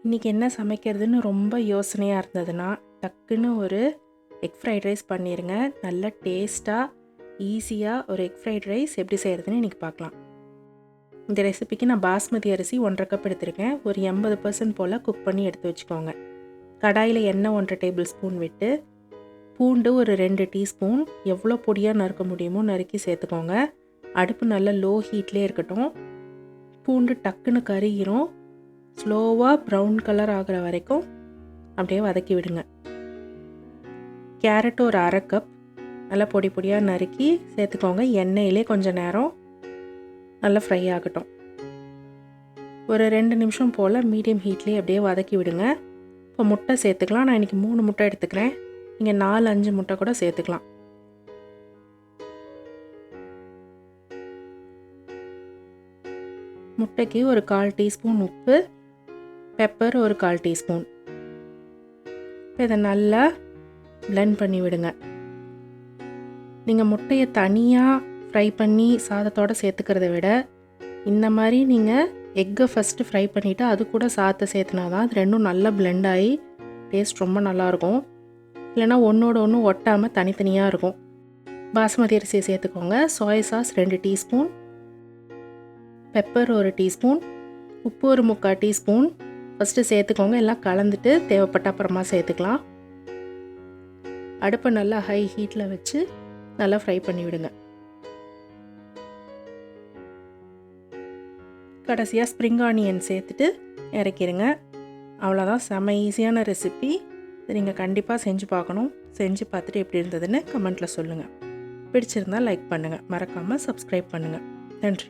இன்றைக்கி என்ன சமைக்கிறதுன்னு ரொம்ப யோசனையாக இருந்ததுன்னா டக்குன்னு ஒரு எக் ஃப்ரைட் ரைஸ் பண்ணிடுங்க. நல்ல டேஸ்ட்டாக ஈஸியாக ஒரு எக் ஃப்ரைட் ரைஸ் எப்படி செய்கிறதுன்னு இன்றைக்கி பார்க்கலாம். இந்த ரெசிபிக்கு நான் பாஸ்மதி அரிசி 1.5 கப் எடுத்திருக்கேன். ஒரு 80% போல் குக் பண்ணி எடுத்து வச்சுக்கோங்க. கடாயில் எண்ணெய் 1.5 டேபிள் ஸ்பூன் விட்டு பூண்டு ஒரு 2 டீஸ்பூன் எவ்வளோ பொடியாக நறுக்க முடியுமோ நறுக்கி சேர்த்துக்கோங்க. அடுப்பு நல்லா லோ ஹீட்லேயே இருக்கட்டும். பூண்டு டக்குன்னு கருகிரும். ஸ்லோவாக ப்ரௌன் கலர் ஆகிற வரைக்கும் அப்படியே வதக்கி விடுங்க. கேரட் ஒரு 1/2 கப் நல்லா பொடி பொடியாக நறுக்கி சேர்த்துக்கோங்க. எண்ணெயிலே கொஞ்சம் நேரம் நல்லா ஃப்ரை ஆகட்டும். ஒரு 2 நிமிஷம் போல் மீடியம் ஹீட்லேயே அப்படியே வதக்கி விடுங்க. இப்போ முட்டை சேர்த்துக்கலாம். நான் இன்றைக்கி 3 முட்டை எடுத்துக்கிறேன். நீங்கள் 4-5 முட்டை கூட சேர்த்துக்கலாம். முட்டைக்கு ஒரு 1/4 டீஸ்பூன் உப்பு, பெப்பர் ஒரு 1/4 டீஸ்பூன். இதை நல்லா பிளெண்ட் பண்ணி விடுங்க. நீங்கள் முட்டையை தனியாக ஃப்ரை பண்ணி சாதத்தோடு சேர்த்துக்கிறத விட இந்த மாதிரி நீங்கள் எக்கை ஃபஸ்ட்டு ஃப்ரை பண்ணிவிட்டு அது கூட சாதத்தை சேர்த்துனா தான் அது ரெண்டும் நல்லா பிளெண்ட் ஆகி டேஸ்ட் ரொம்ப நல்லாயிருக்கும். இல்லைனா ஒன்றோட ஒன்று ஒட்டாமல் தனித்தனியாக இருக்கும். பாஸ்மதி அரிசியை சேர்த்துக்கோங்க. சோயா சாஸ் 2 டீஸ்பூன், பெப்பர் ஒரு டீஸ்பூன், உப்பு ஒரு 3/4 டீஸ்பூன் ஃபஸ்ட்டு சேர்த்துக்கோங்க. எல்லாம் கலந்துட்டு தேவைப்பட்ட அப்புறமா சேர்த்துக்கலாம். அடுப்பை நல்லா ஹை ஹீட்டில் வச்சு நல்லா ஃப்ரை பண்ணி விடுங்க. கடைசியாக ஸ்ப்ரிங் ஆனியன் சேர்த்துட்டு இறக்கிடுங்க. அவ்வளோதான். செம்ம ஈஸியான ரெசிபி. இதை நீங்கள் கண்டிப்பாக செஞ்சு பார்க்கணும். செஞ்சு பார்த்துட்டு எப்படி இருந்ததுன்னு கமெண்ட்டில் சொல்லுங்கள். பிடிச்சிருந்தால் லைக் பண்ணுங்கள். மறக்காமல் சப்ஸ்கிரைப் பண்ணுங்கள். நன்றி.